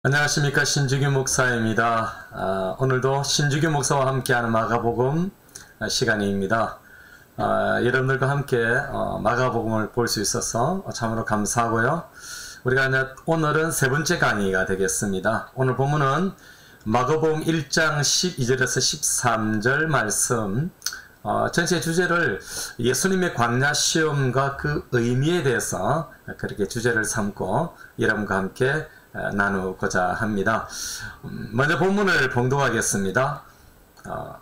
안녕하십니까, 신주규 목사입니다. 오늘도 신주규 목사와 함께하는 마가복음 시간입니다. 여러분들과 함께 마가복음을 볼 수 있어서 참으로 감사하고요. 우리가 오늘은 세 번째 강의가 되겠습니다. 오늘 본문은 마가복음 1장 12절에서 13절 말씀, 전체 주제를 예수님의 광야 시험과 그 의미에 대해서 그렇게 주제를 삼고 여러분과 함께 나누고자 합니다. 먼저 본문을 봉독하겠습니다.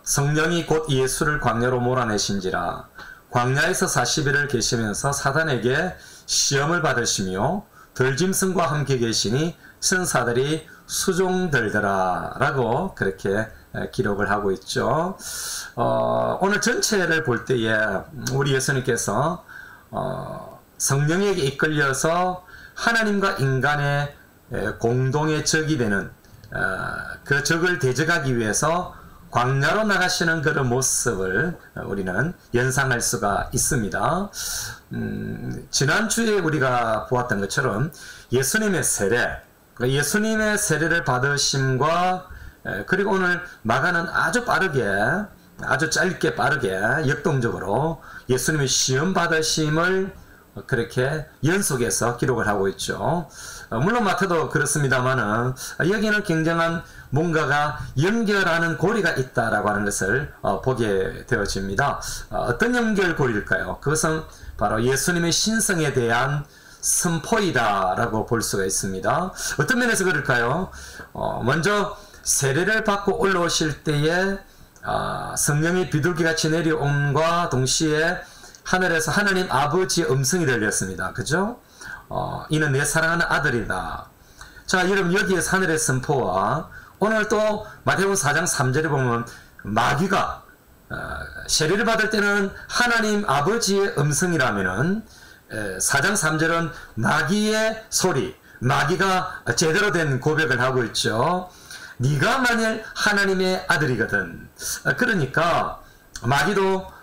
성령이 곧 예수를 광야로 몰아내신지라 광야에서 40일을 계시면서 사단에게 시험을 받으시며 들짐승과 함께 계시니 천사들이 수종들더라 라고 그렇게 기록을 하고 있죠. 오늘 전체를 볼 때에 우리 예수님께서 성령에게 이끌려서 하나님과 인간의 공동의 적이 되는 그 적을 대적하기 위해서 광야로 나가시는 그런 모습을 우리는 연상할 수가 있습니다. 지난주에 우리가 보았던 것처럼 예수님의 세례, 예수님의 세례를 받으심과 그리고 오늘 마가는 아주 빠르게, 아주 짧게 빠르게 역동적으로 예수님의 시험 받으심을 그렇게 연속해서 기록을 하고 있죠. 물론 마태도 그렇습니다만은 여기는 굉장한 뭔가가 연결하는 고리가 있다라고 하는 것을 보게 되어집니다. 어떤 연결고리일까요? 그것은 바로 예수님의 신성에 대한 선포이다라고 볼 수가 있습니다. 어떤 면에서 그럴까요? 먼저 세례를 받고 올라오실 때에 성령이 비둘기같이 내려옴과 동시에 하늘에서 하나님 아버지의 음성이 들렸습니다. 그죠? 이는 내 사랑하는 아들이다. 자, 여러분 여기에서 하늘의 선포와 오늘 또 마태복음 4장 3절에 보면 마귀가 세례를 받을 때는 하나님 아버지의 음성이라면은 4장 3절은 마귀의 소리, 마귀가 제대로 된 고백을 하고 있죠. 네가 만일 하나님의 아들이거든. 그러니까 마귀도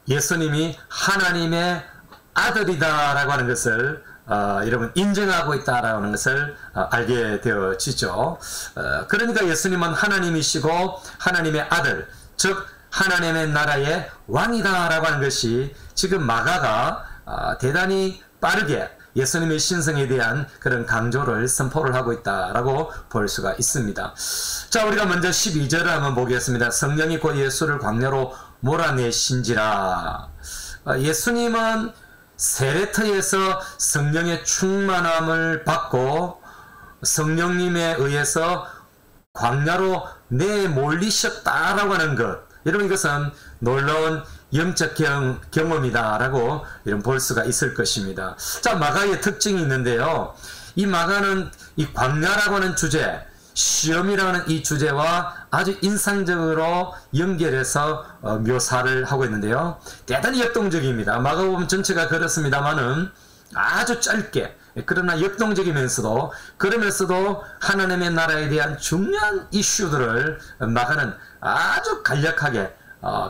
예수님이 하나님의 아들이다라고 하는 것을 여러분 인정하고 있다라고 하는 것을 알게 되어지죠. 그러니까 예수님은 하나님이시고 하나님의 아들, 즉 하나님의 나라의 왕이다라고 하는 것이 지금 마가가 대단히 빠르게 예수님의 신성에 대한 그런 강조를 선포를 하고 있다라고 볼 수가 있습니다. 자, 우리가 먼저 12절을 한번 보겠습니다. 성령이 곧 예수를 광야로 몰아내신지라. 예수님은 세례터에서 성령의 충만함을 받고 성령님에 의해서 광야로 내몰리셨다라고 하는 것, 여러분 이것은 놀라운 영적 경험이다라고 이런 볼 수가 있을 것입니다. 자, 마가의 특징이 있는데요. 이 마가는 이 광야라고 하는 주제, 시험이라는 이 주제와 아주 인상적으로 연결해서 묘사를 하고 있는데요. 대단히 역동적입니다. 마가복음 전체가 그렇습니다만은 아주 짧게, 그러나 역동적이면서도 그러면서도 하나님의 나라에 대한 중요한 이슈들을 마가는 아주 간략하게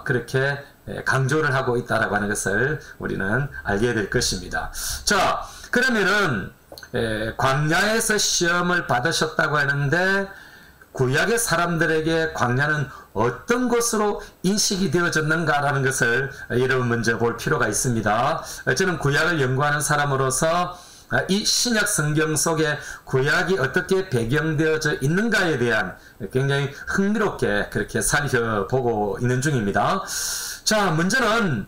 그렇게 강조를 하고 있다라고 하는 것을 우리는 알게 될 것입니다. 자, 그러면은 광야에서 시험을 받으셨다고 하는데 구약의 사람들에게 광야는 어떤 것으로 인식이 되어졌는가라는 것을 여러분 먼저 볼 필요가 있습니다. 저는 구약을 연구하는 사람으로서 이 신약 성경 속에 구약이 어떻게 배경되어져 있는가에 대한 굉장히 흥미롭게 그렇게 살펴보고 있는 중입니다. 자, 먼저는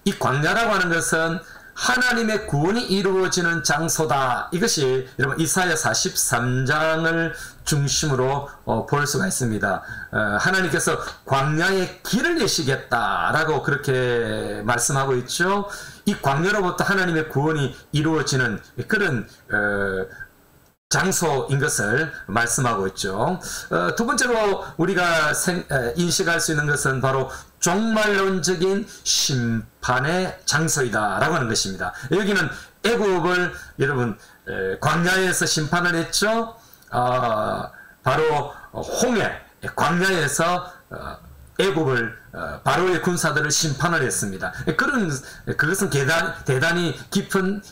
이 광야라고 하는 것은 하나님의 구원이 이루어지는 장소다. 이것이 여러분 이사야 43장을 중심으로 볼 수가 있습니다. 하나님께서 광야에 길을 내시겠다라고 그렇게 말씀하고 있죠. 이 광야로부터 하나님의 구원이 이루어지는 그런 장소인 것을 말씀하고 있죠. 두 번째로 우리가 인식할 수 있는 것은 바로 종말론적인 심판의 장소이다 라고 하는 것입니다. 여기는 애굽을 여러분 광야에서 심판을 했죠. 바로 홍해 광야에서 애굽을 바로의 군사들을 심판을 했습니다. 그것은 대단히 깊은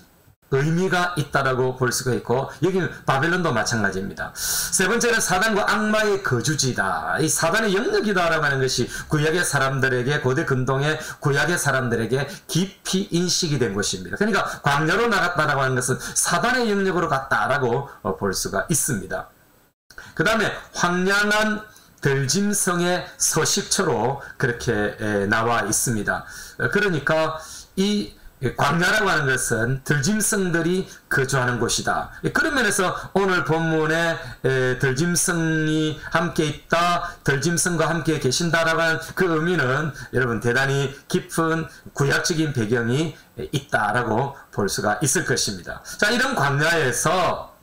의미가 있다라고 볼 수가 있고, 여기는 바벨론도 마찬가지입니다. 세 번째는 사단과 악마의 거주지다. 이 사단의 영역이다라고 하는 것이 구약의 사람들에게, 고대 근동의 구약의 사람들에게 깊이 인식이 된 것입니다. 그러니까 광야로 나갔다라고 하는 것은 사단의 영역으로 갔다라고 볼 수가 있습니다. 그 다음에 황량한 들짐승의 서식처로 그렇게 나와 있습니다. 그러니까 이 광야라고 하는 것은 들짐승들이 거주하는 곳이다. 그런 면에서 오늘 본문에 들짐승이 함께 있다, 들짐승과 함께 계신다라고 하는 그 의미는 여러분 대단히 깊은 구약적인 배경이 있다라고 볼 수가 있을 것입니다. 자, 이런 광야에서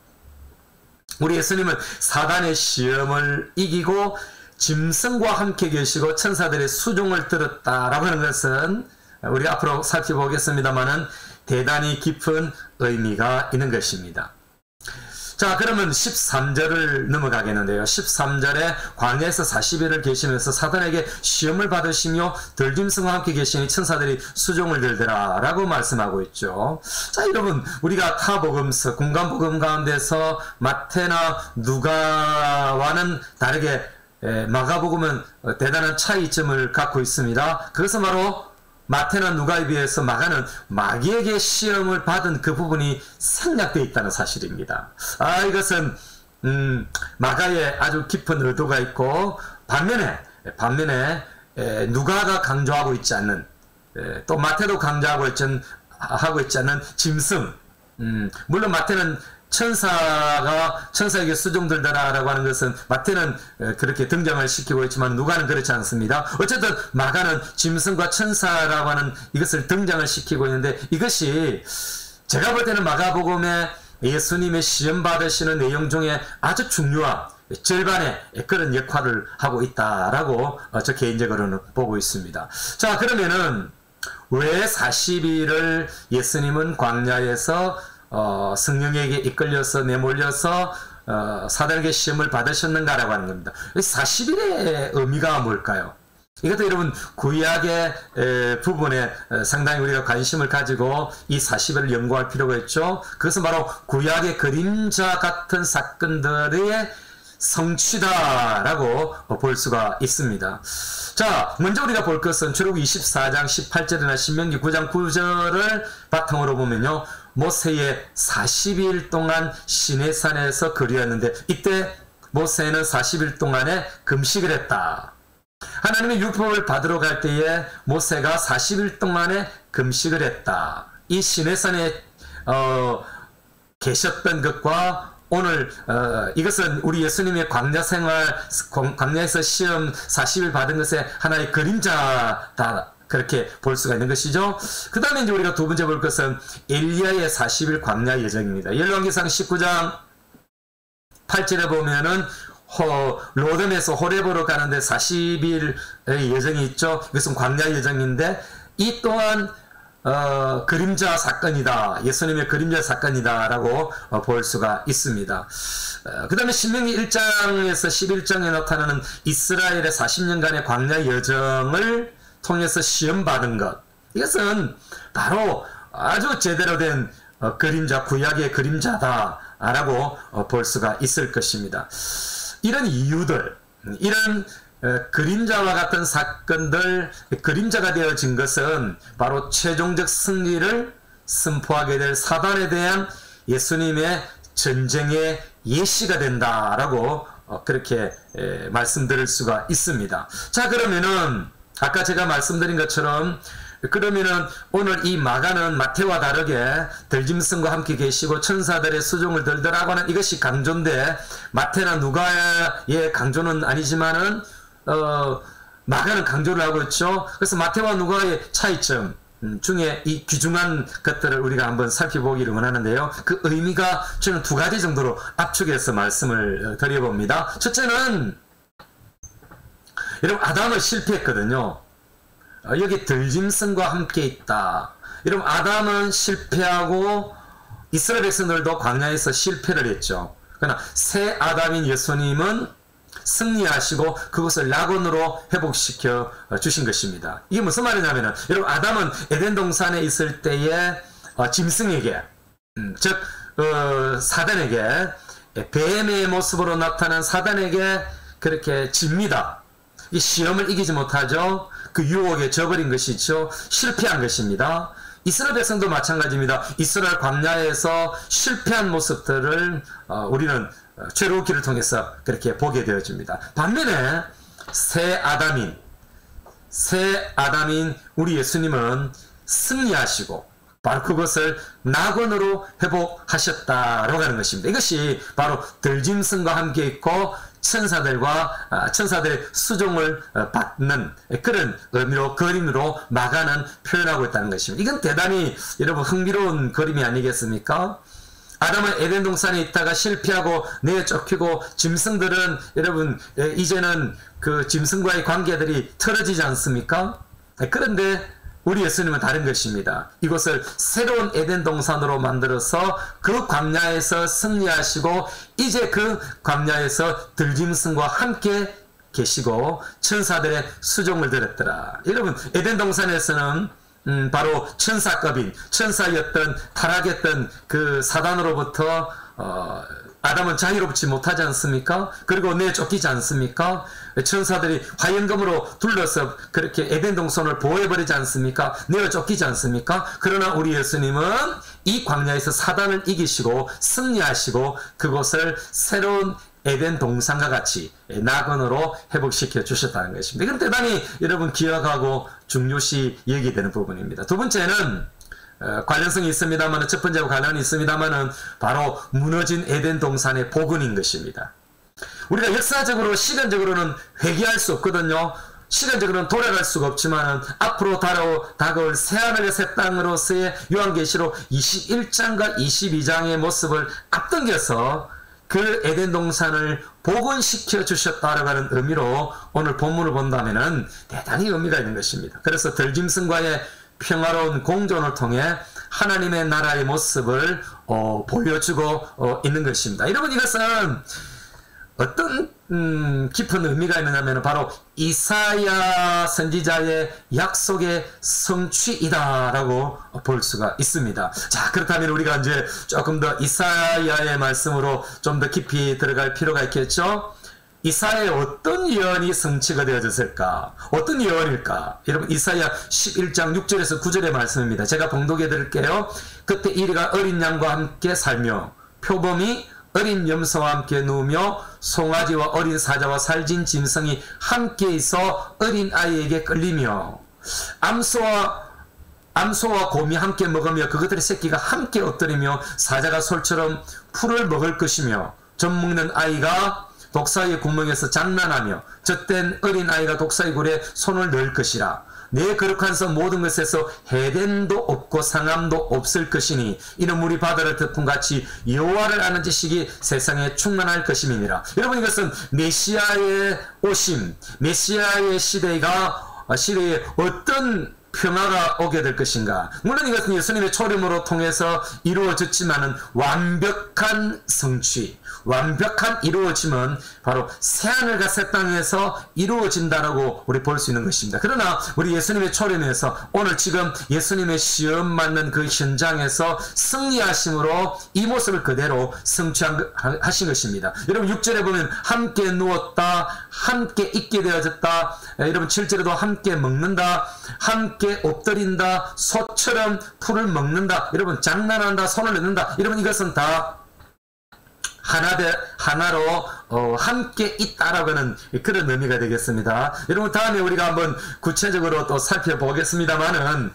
우리 예수님은 사단의 시험을 이기고 짐승과 함께 계시고 천사들의 수종을 들었다라고 하는 것은 우리 앞으로 살펴보겠습니다만은 대단히 깊은 의미가 있는 것입니다. 자, 그러면 13절을 넘어가겠는데요. 13절에 광야에서 40일을 계시면서 사단에게 시험을 받으시며 들짐승과 함께 계시니 천사들이 수종을 들더라 라고 말씀하고 있죠. 자, 여러분, 우리가 타복음서, 공간복음 가운데서 마태나 누가와는 다르게 마가복음은 대단한 차이점을 갖고 있습니다. 그것은 바로 마태나 누가에 비해서 마가는 마귀에게 시험을 받은 그 부분이 생략되어 있다는 사실입니다. 이것은 마가에 아주 깊은 의도가 있고, 반면에 누가가 강조하고 있지 않는, 또 마태도 강조하고 있지 않는 짐승. 물론 마태는 천사에게 수종들더라라고 하는 것은 마태는 그렇게 등장을 시키고 있지만 누가는 그렇지 않습니다. 어쨌든 마가는 짐승과 천사라고 하는 이것을 등장을 시키고 있는데, 이것이 제가 볼 때는 마가복음에 예수님의 시험 받으시는 내용 중에 아주 중요한 절반의 그런 역할을 하고 있다라고 저 개인적으로는 보고 있습니다. 자, 그러면은 왜 40일을 예수님은 광야에서 성령에게 이끌려서 내몰려서 사단에게 시험을 받으셨는가라고 하는 겁니다. 40일의 의미가 뭘까요? 이것도 여러분 구약의 부분에 상당히 우리가 관심을 가지고 이 40일을 연구할 필요가 있죠. 그것은 바로 구약의 그림자 같은 사건들의 성취다라고 볼 수가 있습니다. 자, 먼저 우리가 볼 것은 출애굽기 24장 18절이나 신명기 9장 9절을 바탕으로 보면요, 모세의 40일 동안 시내산에서 거리였는데, 이때 모세는 40일 동안에 금식을 했다. 하나님의 율법을 받으러 갈 때에 모세가 40일 동안에 금식을 했다. 이 시내산에 계셨던 것과 오늘 이것은 우리 예수님의 광야 생활, 광야에서 시험 40일 받은 것의 하나의 그림자다, 그렇게 볼 수가 있는 것이죠. 그 다음에 이제 우리가 두 번째 볼 것은 엘리야의 40일 광야 예정입니다. 열왕기상 19장 8절에 보면은 로뎀에서 호렙으로 가는데 40일의 예정이 있죠. 이것은 광야 예정인데, 이 또한 그림자 사건이다, 예수님의 그림자 사건이다 라고 볼 수가 있습니다. 그 다음에 신명기 1장에서 11장에 나타나는 이스라엘의 40년간의 광야 여정을 통해서 시험받은 것, 이것은 바로 아주 제대로 된 그림자, 구약의 그림자다 라고 볼 수가 있을 것입니다. 이런 이유들, 이런 그림자와 같은 사건들, 그림자가 되어진 것은 바로 최종적 승리를 선포하게 될 사단에 대한 예수님의 전쟁의 예시가 된다라고 그렇게 말씀드릴 수가 있습니다. 자, 그러면은 아까 제가 말씀드린 것처럼, 그러면은 오늘 이 마가는 마태와 다르게 들짐승과 함께 계시고 천사들의 수종을 들더라고 하는 이것이 강조인데, 마태나 누가의 강조는 아니지만은 마가는 강조를 하고 있죠. 그래서 마태와 누가의 차이점 중에 이 귀중한 것들을 우리가 한번 살펴보기를 원하는데요. 그 의미가 저는 두 가지 정도로 압축해서 말씀을 드려봅니다. 첫째는, 여러분, 아담은 실패했거든요. 여기 들짐승과 함께 있다. 여러분, 아담은 실패하고 이스라엘 백성들도 광야에서 실패를 했죠. 그러나 새 아담인 예수님은 승리하시고 그것을 낙원으로 회복시켜 주신 것입니다. 이게 무슨 말이냐면은, 여러분, 아담은 에덴 동산에 있을 때에 짐승에게, 즉 사단에게, 뱀의 모습으로 나타난 사단에게 그렇게 집니다. 이 시험을 이기지 못하죠. 그 유혹에 져버린 것이죠. 실패한 것입니다. 이스라엘 백성도 마찬가지입니다. 이스라엘 광야에서 실패한 모습들을 우리는 출애굽기를 통해서 그렇게 보게 되어집니다. 반면에 새 아담인 우리 예수님은 승리하시고 바로 그것을 낙원으로 회복하셨다라고 하는 것입니다. 이것이 바로 들짐승과 함께 있고 천사들의 수종을 받는 그런 의미로, 그림으로 마가는 표현하고 있다는 것입니다. 이건 대단히 여러분 흥미로운 그림이 아니겠습니까? 아담은 에덴 동산에 있다가 실패하고 내쫓기고, 짐승들은 여러분 이제는 그 짐승과의 관계들이 틀어지지 않습니까? 그런데 우리 예수님은 다른 것입니다. 이곳을 새로운 에덴 동산으로 만들어서 그 광야에서 승리하시고, 이제 그 광야에서 들짐승과 함께 계시고 천사들의 수종을 들었더라. 여러분, 에덴 동산에서는 바로 천사였던 타락했던 그 사단으로부터 아담은 자유롭지 못하지 않습니까? 그리고 내쫓기지 않습니까? 천사들이 화염검으로 둘러서 그렇게 에덴 동산을 보호해버리지 않습니까? 내쫓기지 않습니까? 그러나 우리 예수님은 이 광야에서 사단을 이기시고 승리하시고 그곳을 새로운 에덴 동산과 같이 낙원으로 회복시켜 주셨다는 것입니다. 이건 대단히 여러분 기억하고 중요시 여기되는 부분입니다. 두 번째는 관련성이 있습니다만, 첫 번째와 관련이 있습니다만은 바로 무너진 에덴 동산의 복원인 것입니다. 우리가 역사적으로, 시간적으로는 회개할 수 없거든요. 시간적으로는 돌아갈 수가 없지만 앞으로 다가올 새하늘의 새 땅으로서의 요한계시록 21장과 22장의 모습을 앞당겨서 그 에덴 동산을 복원시켜 주셨다라고 하는 의미로 오늘 본문을 본다면은 대단히 의미가 있는 것입니다. 그래서 들짐승과의 평화로운 공존을 통해 하나님의 나라의 모습을 보여주고 있는 것입니다. 여러분, 이것은 어떤 깊은 의미가 있느냐면 바로 이사야 선지자의 약속의 성취이다라고 볼 수가 있습니다. 자, 그렇다면 우리가 이제 조금 더 이사야의 말씀으로 좀 더 깊이 들어갈 필요가 있겠죠. 이사야의 어떤 예언이 성취가 되어졌을까? 어떤 예언일까? 여러분, 이사야 11장 6절에서 9절의 말씀입니다. 제가 봉독해 드릴게요. 그때 이리가 어린 양과 함께 살며 표범이 어린 염소와 함께 누우며 송아지와 어린 사자와 살진 짐승이 함께 있어 어린 아이에게 끌리며 암소와 곰이 함께 먹으며 그것들의 새끼가 함께 엎드리며 사자가 솔처럼 풀을 먹을 것이며 젖 먹는 아이가 독사의 구멍에서 장난하며 젖된 어린 아이가 독사의 굴에 손을 넣을 것이라. 내 거룩한 성 모든 것에서 해됨도 없고 상함도 없을 것이니 이는 물이 바다를 덮음같이 여호와를 아는 지식이 세상에 충만할 것임이니라. 여러분, 이것은 메시아의 오심, 메시아의 시대에 어떤 평화가 오게 될 것인가. 물론 이것은 예수님의 초림으로 통해서 이루어졌지만은 완벽한 성취, 완벽한 이루어짐은 바로 새하늘과 새 땅에서 이루어진다라고 우리 볼 수 있는 것입니다. 그러나 우리 예수님의 초림에서 오늘 지금 예수님의 시험 맞는 그 현장에서 승리하심으로 이 모습을 그대로 성취하신 것입니다. 여러분, 6절에 보면 함께 누웠다, 함께 있게 되어졌다. 여러분, 7절에도 함께 먹는다, 함께 엎드린다, 소처럼 풀을 먹는다, 여러분 장난한다, 손을 넣는다. 여러분, 이것은 다 하나로 함께 있다라고 하는 그런 의미가 되겠습니다. 여러분, 다음에 우리가 한번 구체적으로 또 살펴보겠습니다만은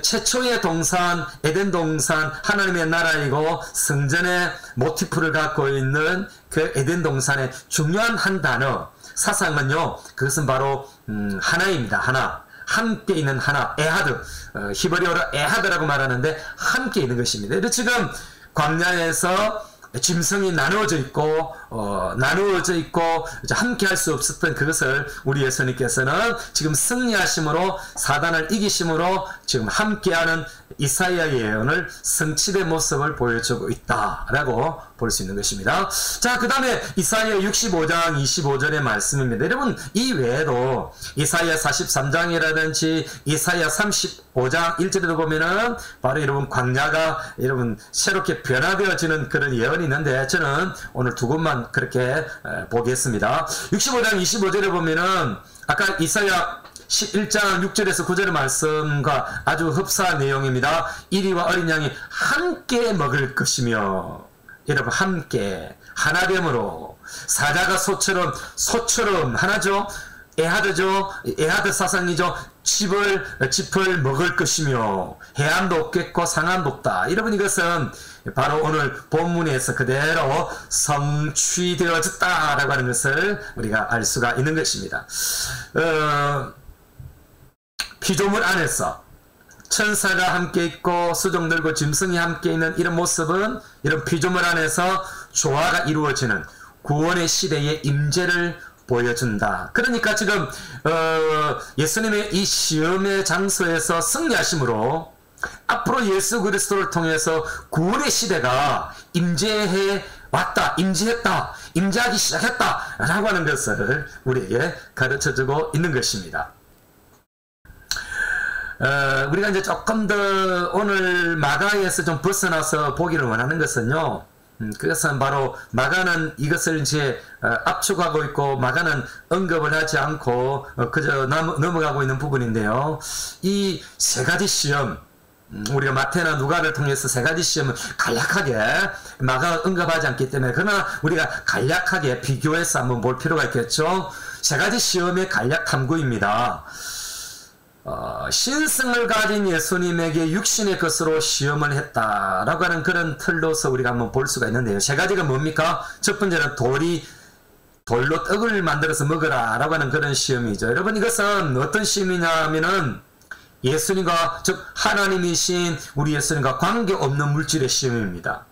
최초의 동산, 에덴 동산, 하나님의 나라이고 성전의 모티프를 갖고 있는 그 에덴 동산의 중요한 한 단어, 사상은요, 그것은 바로 하나입니다. 하나. 함께 있는 하나, 에하드, 히브리어로 에하드라고 말하는데 함께 있는 것입니다. 지금 광야에서 짐승이 나누어져 있고 나누어져 있고 함께 할 수 없었던 그것을 우리 예수님께서는 지금 승리하심으로 사단을 이기심으로 지금 함께하는 이사야의 예언을 성취된 모습을 보여주고 있다라고 볼 수 있는 것입니다. 자, 그 다음에 이사야 65장 25절의 말씀입니다. 여러분, 이 외에도 이사야 43장이라든지 이사야 35장 1절에도 보면은 바로 여러분 광야가 여러분 새롭게 변화되어지는 그런 예언이 있는데 저는 오늘 두 곳만 그렇게 보겠습니다. 65장 25절에 보면은 아까 이사야 11장 6절에서 9절의 말씀과 아주 흡사한 내용입니다. 이리와 어린 양이 함께 먹을 것이며, 여러분 함께 하나됨으로 사자가 소처럼 하나죠. 에하드죠. 에하드 사상이죠. 짚을 먹을 것이며 해안도 없겠고 상안도 없다. 여러분, 이것은 바로 오늘 본문에서 그대로 성취되어졌다라고 하는 것을 우리가 알 수가 있는 것입니다. 피조물 안에서 천사가 함께 있고 수종들과 짐승이 함께 있는 이런 모습은 이런 피조물 안에서 조화가 이루어지는 구원의 시대의 임재를 보여준다. 그러니까 지금 예수님의 이 시험의 장소에서 승리하심으로 앞으로 예수 그리스도를 통해서 구원의 시대가 임재해 왔다, 임재했다, 임재하기 시작했다 라고 하는 것을 우리에게 가르쳐주고 있는 것입니다. 우리가 이제 조금 더 오늘 마가에서 좀 벗어나서 보기를 원하는 것은요, 그것은 바로 마가는 이것을 이제 압축하고 있고 마가는 언급을 하지 않고 그저 넘어가고 있는 부분인데요. 이 세 가지 시험, 우리가 마태나 누가를 통해서 세 가지 시험을 간략하게 마가 언급하지 않기 때문에, 그러나 우리가 간략하게 비교해서 한번 볼 필요가 있겠죠. 세 가지 시험의 간략 탐구입니다. 신성을 가진 예수님에게 육신의 것으로 시험을 했다라고 하는 그런 틀로서 우리가 한번 볼 수가 있는데요. 세 가지가 뭡니까? 첫 번째는 돌로 떡을 만들어서 먹으라 라고 하는 그런 시험이죠. 여러분, 이것은 어떤 시험이냐 하면은 예수님과, 즉 하나님이신 우리 예수님과 관계없는 물질의 시험입니다.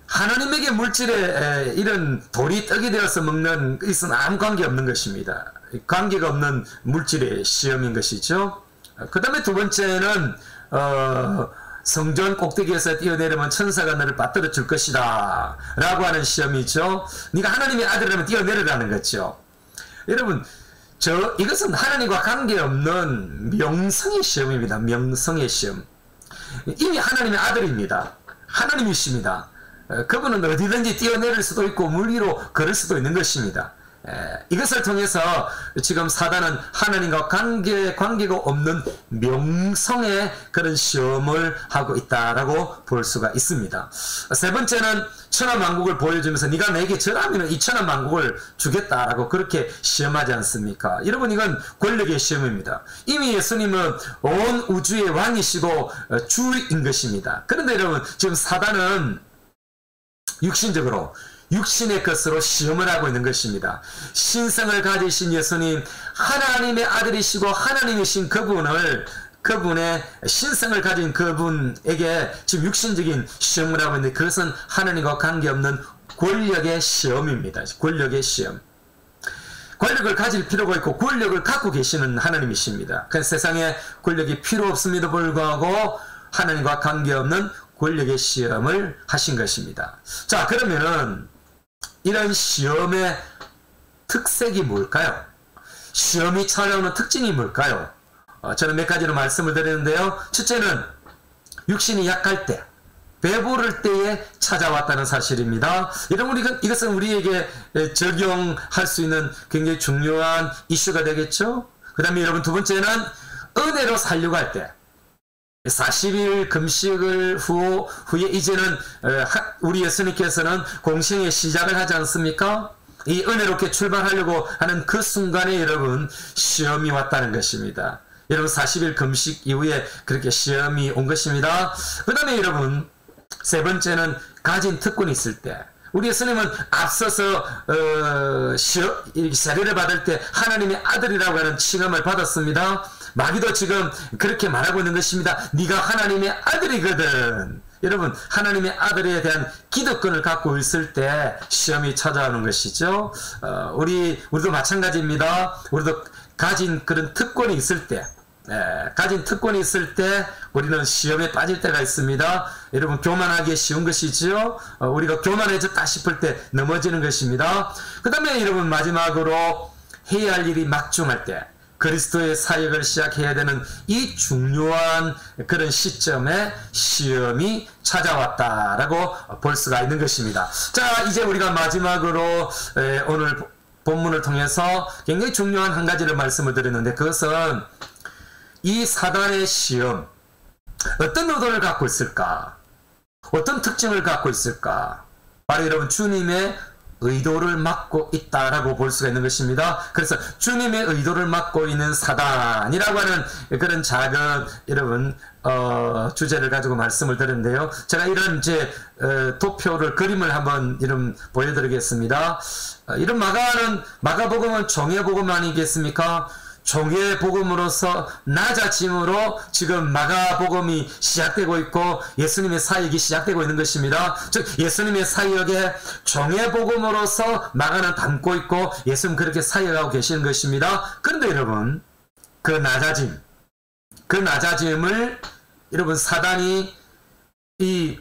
하나님에게 물질에 이런 돌이 떡이 되어서 먹는 것은 아무 관계 없는 것입니다. 관계가 없는 물질의 시험인 것이죠. 그 다음에 두 번째는 성전 꼭대기에서 뛰어내리면 천사가 너를 받들어 줄 것이다 라고 하는 시험이죠. 네가 하나님의 아들이라면 뛰어내리라는 거죠. 여러분, 이것은 하나님과 관계없는 명성의 시험입니다. 명성의 시험. 이미 하나님의 아들입니다. 하나님이십니다. 그분은 어디든지 뛰어내릴 수도 있고 물 위로 걸을 수도 있는 것입니다. 이것을 통해서 지금 사단은 하나님과 관계가 없는 명성의 그런 시험을 하고 있다라고 볼 수가 있습니다. 세 번째는 천하만국을 보여주면서 네가 내게 절하면 이 천하만국을 주겠다라고 그렇게 시험하지 않습니까? 여러분, 이건 권력의 시험입니다. 이미 예수님은 온 우주의 왕이시고 주인 것입니다. 그런데 여러분, 지금 사단은 육신적으로 육신의 것으로 시험을 하고 있는 것입니다. 신성을 가지신 예수님, 하나님의 아들이시고 하나님이신 그분의 신성을 가진 그분에게 지금 육신적인 시험을 하고 있는데, 그것은 하나님과 관계없는 권력의 시험입니다. 권력의 시험. 권력을 가질 필요가 있고 권력을 갖고 계시는 하나님이십니다. 그 세상에 권력이 필요 없음에도 불구하고 하나님과 관계없는 권력의 시험을 하신 것입니다. 자, 그러면은 이런 시험의 특색이 뭘까요? 시험이 찾아오는 특징이 뭘까요? 저는 몇 가지로 말씀을 드리는데요. 첫째는 육신이 약할 때, 배부를 때에 찾아왔다는 사실입니다. 여러분, 이것은 우리에게 적용할 수 있는 굉장히 중요한 이슈가 되겠죠? 그 다음에 여러분, 두 번째는 은혜로 살려고 할 때, 40일 금식을 후에 이제는 우리 예수님께서는 공생의 시작을 하지 않습니까? 이 은혜롭게 출발하려고 하는 그 순간에 여러분, 시험이 왔다는 것입니다. 여러분, 40일 금식 이후에 그렇게 시험이 온 것입니다. 그 다음에 여러분, 세 번째는 가진 특권이 있을 때, 우리 예수님은 앞서서 세례를 받을 때 하나님의 아들이라고 하는 칭함을 받았습니다. 마귀도 지금 그렇게 말하고 있는 것입니다. 네가 하나님의 아들이거든. 여러분, 하나님의 아들에 대한 기득권을 갖고 있을 때 시험이 찾아오는 것이죠. 우리도 마찬가지입니다. 우리도 가진 그런 특권이 있을 때, 가진 특권이 있을 때 우리는 시험에 빠질 때가 있습니다. 여러분, 교만하기 쉬운 것이지요. 우리가 교만해졌다 싶을 때 넘어지는 것입니다. 그 다음에 여러분, 마지막으로 해야 할 일이 막중할 때, 그리스도의 사역을 시작해야 되는 이 중요한 그런 시점에 시험이 찾아왔다라고 볼 수가 있는 것입니다. 자, 이제 우리가 마지막으로 오늘 본문을 통해서 굉장히 중요한 한 가지를 말씀을 드렸는데, 그것은 이 사단의 시험, 어떤 의도를 갖고 있을까? 어떤 특징을 갖고 있을까? 바로 여러분, 주님의 의도를 막고 있다라고 볼 수가 있는 것입니다. 그래서 주님의 의도를 막고 있는 사단이라고 하는 그런 작은 여러분 주제를 가지고 말씀을 드렸는데요. 제가 이런 이제 도표를 그림을 한번 이런 보여드리겠습니다. 이런 마가복음은 종의 복음 아니겠습니까? 종의 복음으로서 낮아짐으로 지금 마가복음이 시작되고 있고 예수님의 사역이 시작되고 있는 것입니다. 즉 예수님의 사역에 종의 복음으로서 마가는 담고 있고 예수님 그렇게 사역하고 계시는 것입니다. 그런데 여러분, 그 낮아짐을 여러분, 사단이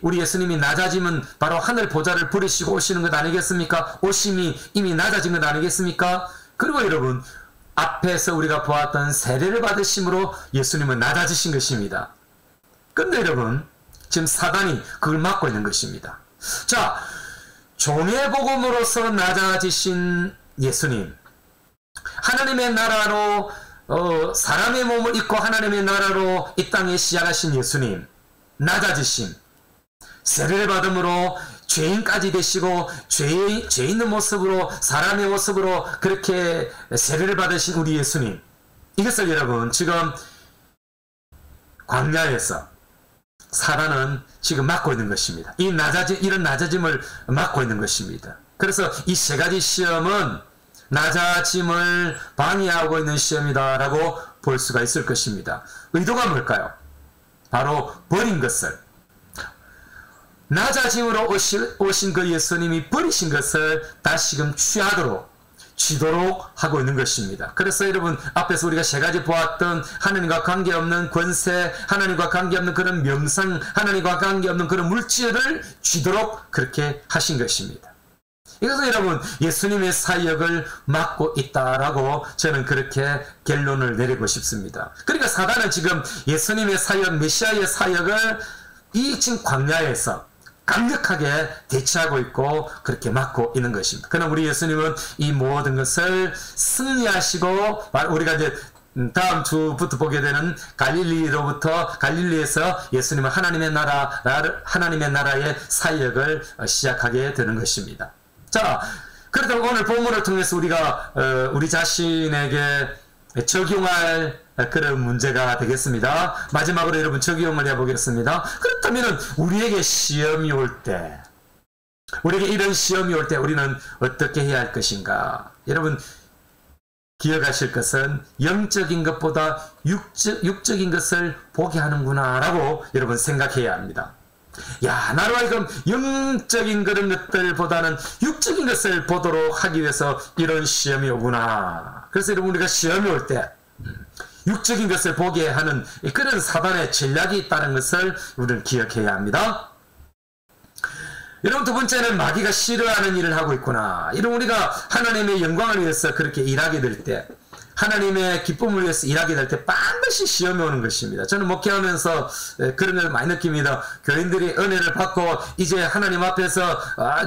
우리 예수님이 낮아짐은 바로 하늘 보좌를 부리시고 오시는 것 아니겠습니까? 오심이 이미 낮아진 것 아니겠습니까? 그리고 여러분, 앞에서 우리가 보았던 세례를 받으심으로 예수님은 낮아지신 것입니다. 그런데 여러분, 지금 사단이 그걸 막고 있는 것입니다. 자, 종의 복음으로서 낮아지신 예수님, 하나님의 나라로 사람의 몸을 입고 하나님의 나라로 이 땅에 시작하신 예수님, 낮아지심, 세례를 받음으로 죄인까지 되시고 죄 있는 모습으로, 사람의 모습으로 그렇게 세례를 받으신 우리 예수님, 이것을 여러분 지금 광야에서 사단은 지금 막고 있는 것입니다. 이런 낮아짐을 막고 있는 것입니다. 그래서 이 세 가지 시험은 낮아짐을 방해하고 있는 시험이다라고 볼 수가 있을 것입니다. 의도가 뭘까요? 바로 버린 것을, 낮아짐으로 오신 그 예수님이 버리신 것을 다시금 쥐도록 하고 있는 것입니다. 그래서 여러분, 앞에서 우리가 세 가지 보았던 하나님과 관계없는 권세, 하나님과 관계없는 그런 명상, 하나님과 관계없는 그런 물질을 쥐도록 그렇게 하신 것입니다. 이것은 여러분, 예수님의 사역을 막고 있다라고 저는 그렇게 결론을 내리고 싶습니다. 그러니까 사단은 지금 예수님의 사역, 메시아의 사역을 이 지금 광야에서 강력하게 대치하고 있고 그렇게 막고 있는 것입니다. 그러나 우리 예수님은 이 모든 것을 승리하시고, 우리가 이제 다음 주부터 보게 되는 갈릴리에서 예수님은 하나님의 나라의 사역을 시작하게 되는 것입니다. 자, 그래도 오늘 본문을 통해서 우리가 우리 자신에게 적용할 그런 문제가 되겠습니다. 마지막으로 여러분 적용을 해보겠습니다. 그렇다면 우리에게 시험이 올 때, 우리에게 이런 시험이 올 때 우리는 어떻게 해야 할 것인가? 여러분 기억하실 것은 영적인 것보다 육적인 것을 보게 하는구나 라고 여러분 생각해야 합니다. 야, 나로 하여금 영적인 그런 것들보다는 육적인 것을 보도록 하기 위해서 이런 시험이 오구나. 그래서 여러분, 우리가 시험이 올 때 육적인 것을 보게 하는 그런 사단의 전략이 있다는 것을 우리는 기억해야 합니다. 여러분, 두 번째는 마귀가 싫어하는 일을 하고 있구나. 이런 우리가 하나님의 영광을 위해서 그렇게 일하게 될 때, 하나님의 기쁨을 위해서 일하게 될 때 반드시 시험이 오는 것입니다. 저는 목회하면서 그런 걸 많이 느낍니다. 교인들이 은혜를 받고 이제 하나님 앞에서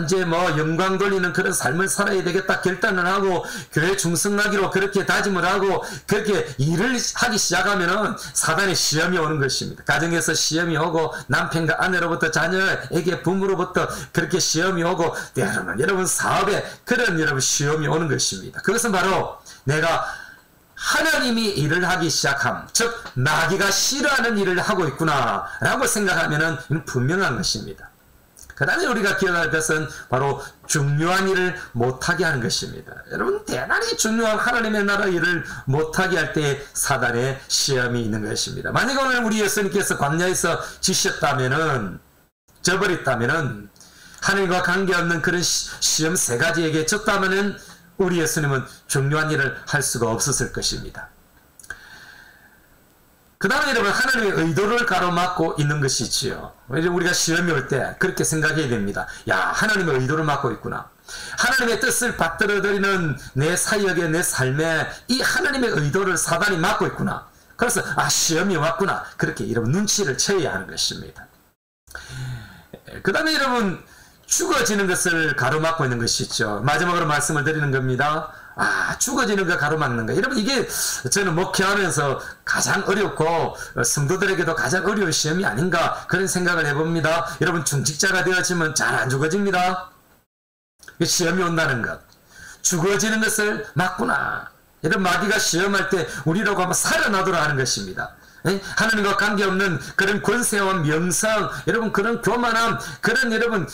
이제 뭐 영광 돌리는 그런 삶을 살아야 되겠다 결단을 하고 교회 충성하기로 그렇게 다짐을 하고 그렇게 일을 하기 시작하면은 사단의 시험이 오는 것입니다. 가정에서 시험이 오고 남편과 아내로부터 자녀에게 부모로부터 그렇게 시험이 오고 여러분 사업에 그런 여러분 시험이 오는 것입니다. 그것은 바로 내가 하나님이 일을 하기 시작함, 즉 마귀가 싫어하는 일을 하고 있구나 라고 생각하면 분명한 것입니다. 그 다음에 우리가 기억할 것은 바로 중요한 일을 못하게 하는 것입니다. 여러분, 대단히 중요한 하나님의 나라 일을 못하게 할 때 사단의 시험이 있는 것입니다. 만약에 오늘 우리 예수님께서 광야에서 지셨다면은 져버렸다면은, 하나님과 관계없는 그런 시험 세 가지에게 졌다면은 우리 예수님은 중요한 일을 할 수가 없었을 것입니다. 그 다음에 여러분, 하나님의 의도를 가로막고 있는 것이지요. 우리가 시험이 올 때 그렇게 생각해야 됩니다. 야, 하나님의 의도를 막고 있구나. 하나님의 뜻을 받들어들이는 내 사역에, 내 삶에 이 하나님의 의도를 사단이 막고 있구나. 그래서 시험이 왔구나. 그렇게 여러분 눈치를 채야 하는 것입니다. 그 다음에 여러분, 죽어지는 것을 가로막고 있는 것이죠. 마지막으로 말씀을 드리는 겁니다. 죽어지는 거 가로막는 거. 여러분, 이게 저는 목회하면서 가장 어렵고 성도들에게도 가장 어려운 시험이 아닌가 그런 생각을 해봅니다. 여러분, 중직자가 되어지면 잘 안 죽어집니다. 시험이 온다는 것. 죽어지는 것을 막구나. 여러분, 마귀가 시험할 때 우리라고 한번 살아나도록 하는 것입니다. 하나님과 관계없는 그런 권세와 명성, 여러분, 그런 교만함, 그런 여러분,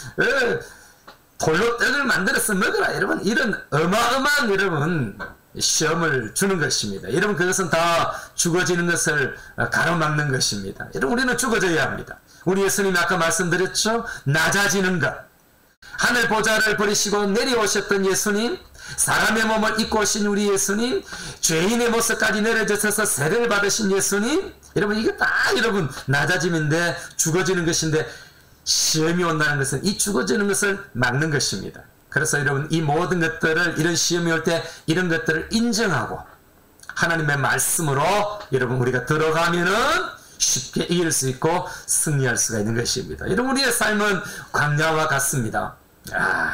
돌로 떡을 만들어서 먹으라. 여러분, 이런 어마어마한 여러분, 시험을 주는 것입니다. 여러분, 그것은 다 죽어지는 것을 가로막는 것입니다. 여러분, 우리는 죽어져야 합니다. 우리 예수님이 아까 말씀드렸죠? 낮아지는 것. 하늘 보좌를 버리시고 내려오셨던 예수님, 사람의 몸을 입고 오신 우리 예수님, 죄인의 모습까지 내려져서 세례를 받으신 예수님, 여러분, 이게 다 여러분 낮아짐인데, 죽어지는 것인데, 시험이 온다는 것은 이 죽어지는 것을 막는 것입니다. 그래서 여러분, 이 모든 것들을, 이런 시험이 올 때 이런 것들을 인정하고 하나님의 말씀으로 여러분 우리가 들어가면은 쉽게 이길 수 있고 승리할 수가 있는 것입니다. 여러분, 우리의 삶은 광야와 같습니다.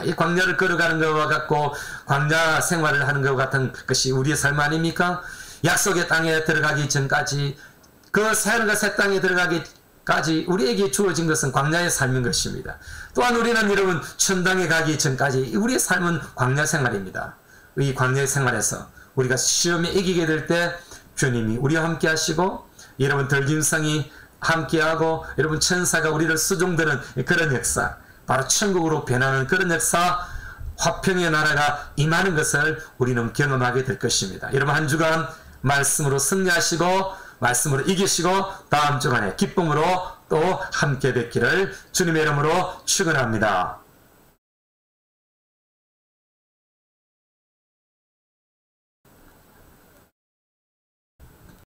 이 광야를 걸어가는 것과 같고 광야 생활을 하는 것과 같은 것이 우리의 삶 아닙니까? 약속의 땅에 들어가기 전까지, 그 새하늘과 새 땅에 들어가기까지 우리에게 주어진 것은 광야의 삶인 것입니다. 또한 우리는 여러분 천당에 가기 전까지 우리의 삶은 광야 생활입니다. 이 광야의 생활에서 우리가 시험에 이기게 될 때 주님이 우리와 함께 하시고, 여러분 덜짐승이 함께하고, 여러분 천사가 우리를 수종드는 그런 역사, 바로 천국으로 변하는 그런 역사, 화평의 나라가 임하는 것을 우리는 경험하게 될 것입니다. 여러분, 한 주간 말씀으로 승리하시고 말씀으로 이기시고 다음 주간에 기쁨으로 또 함께 뵙기를 주님의 이름으로 축원합니다.